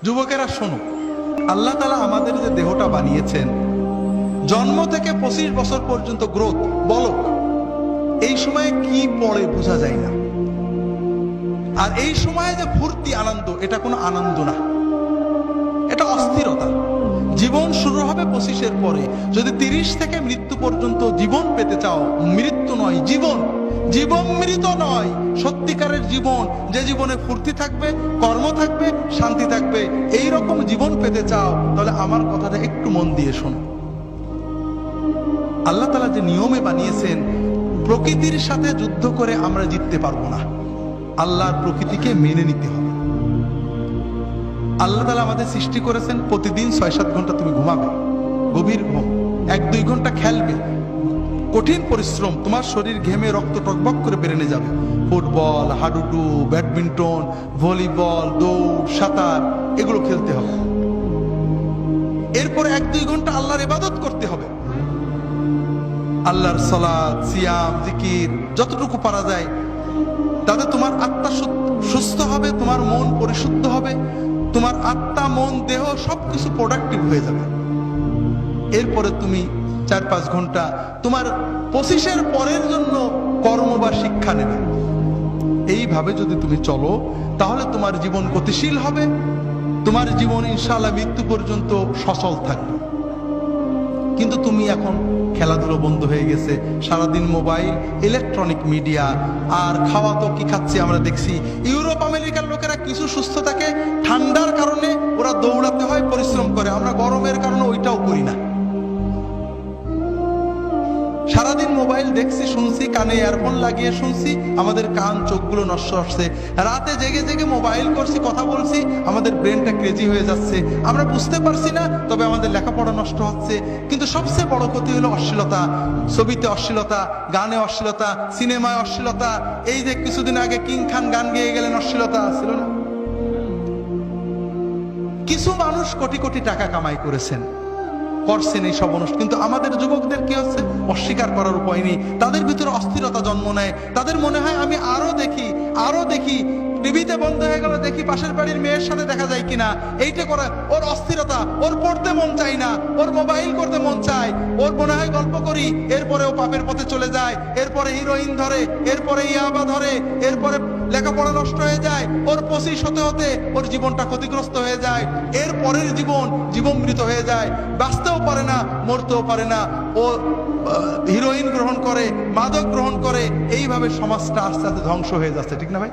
যুবকেরা শোনো, আল্লাহ তাআলা আমাদের যে দেহটা বানিয়েছেন, জন্ম থেকে 25 বছর পর্যন্ত গ্রোথ বলো, এই সময়ে কি পড়ে বোঝা যায় না। আর এই সময়ে যে ফুর্তি আনন্দ, এটা কোনো আনন্দ না, এটা অস্থিরতা। জীবন শুরু হবে 25-এর পরে। যদি 30 থেকে মৃত্যু পর্যন্ত জীবন পেতে চাও, মৃত্যু নয় জীবন, জীবন মৃত নয়, সত্যিকারের জীবন, যে জীবনে ফুর্তি থাকবে, কর্ম থাকবে, শান্তি থাকবে, এই রকম জীবন পেতে চাও, তাহলে আমার কথাটা একটু মন দিয়ে শোনো। আল্লাহ তাআলা যে নিয়মে বানিয়েছেন, প্রকৃতির সাথে যুদ্ধ করে আমরা জিততে পারবো না, আল্লাহর প্রকৃতিকে মেনে নিতে হবে। আল্লাহ তাআলা আমাদের সৃষ্টি করেছেন, প্রতিদিন 6-7 ঘন্টা তুমি ঘুমাবে, গভীর ঘুম, 1-2 ঘন্টা খেলবে, কঠিন পরিশ্রম, তোমার শরীর ঘেমে রক্ত টকবক করে বেরেনে যাবে। ফুটবল, হাডুডু, ব্যাডমিন্টন, ভলিবল, দৌড়, সাঁতার, এগুলো খেলতে হবে। এরপরে 1-2 ঘন্টা আল্লাহর ইবাদত করতে হবে, আল্লাহর সালাত, সিয়াম, জিকির, যতটুকু পারা যায়। তাতে তোমার আত্মা সুস্থ হবে, তোমার মন পরিশুদ্ধ হবে, তোমার আত্মা, মন, দেহ সবকিছু প্রোডাক্টিভ হয়ে যাবে। এরপরে তুমি 4-5 ঘন্টা তোমার 25-এর পরের জন্য কর্ম বা শিক্ষা নেবে। এইভাবে যদি তুমি চলো, তাহলে তোমার জীবন গতিশীল হবে, তোমার জীবন ইনশাআল্লাহ মৃত্যু পর্যন্ত সচল থাকবে। কিন্তু তুমি এখন খেলাধুলো বন্ধ হয়ে গেছে, সারাদিন মোবাইল, ইলেকট্রনিক মিডিয়া, আর খাওয়া তো কি খাচ্ছি আমরা দেখছি। ইউরোপ আমেরিকার লোকেরা কিছু সুস্থ থাকে, ঠান্ডার কারণে ওরা দৌড়াতে হয়, পরিশ্রম করে, আমরা গরমের কারণে ওইটাও করি না। সারাদিন মোবাইল দেখছি, শুনছি, কানে ইয়ারফোন লাগিয়ে শুনছি, আমাদের কান চোখগুলো নষ্ট হচ্ছে। রাতে জেগে জেগে মোবাইল করছি, কথা বলছি, আমাদের ব্রেনটা ক্রেজি হয়ে যাচ্ছে, আমরা বুঝতে পারছি না, তবে আমাদের লেখাপড়া নষ্ট হচ্ছে। কিন্তু সবচেয়ে বড় ক্ষতি হলো অশ্লীলতা, ছবিতে অশ্লীলতা, গানে অশ্লীলতা, সিনেমায় অশ্লীলতা। এই যে কিছুদিন আগে কিং খান গান গেয়ে গেলেন, অশ্লীলতা ছিল না? কিছু মানুষ কোটি কোটি টাকা কামাই করেছেন, করছেন এই সব অনুষ্ঠান, কিন্তু আমাদের যুবকদের কি হচ্ছে, অস্বীকার করার উপায় নেই। তাদের ভিতরে অস্থিরতা জন্ম নেয়, তাদের মনে হয় আমি আরো দেখি, আরো দেখি, টিভিতে বন্ধ হয়ে গেল, দেখি পাশের বাড়ির মেয়ের সাথে দেখা যায় কিনা, এইটা করে ওর অস্থিরতা, ওর পড়তে মন চায় না, ওর মোবাইল করতে মন চায়, ওর মনে হয় গল্প করি, এরপরে ও পাপের পথে চলে যায়, এরপরে হিরোইন ধরে, এরপরে ইয়াবা ধরে, এরপরে লেখাপড়া নষ্ট হয়ে যায়, ওর 25 হতে হতে ওর জীবনটা ক্ষতিগ্রস্ত হয়ে যায়, এর পরের জীবন মৃত হয়ে যায়, বাঁচতেও পারে না, মরতেও পারে না, ও হিরোইন গ্রহণ করে, মাদক গ্রহণ করে, এইভাবে সমাজটা আস্তে আস্তে ধ্বংস হয়ে যাচ্ছে, ঠিক না ভাই?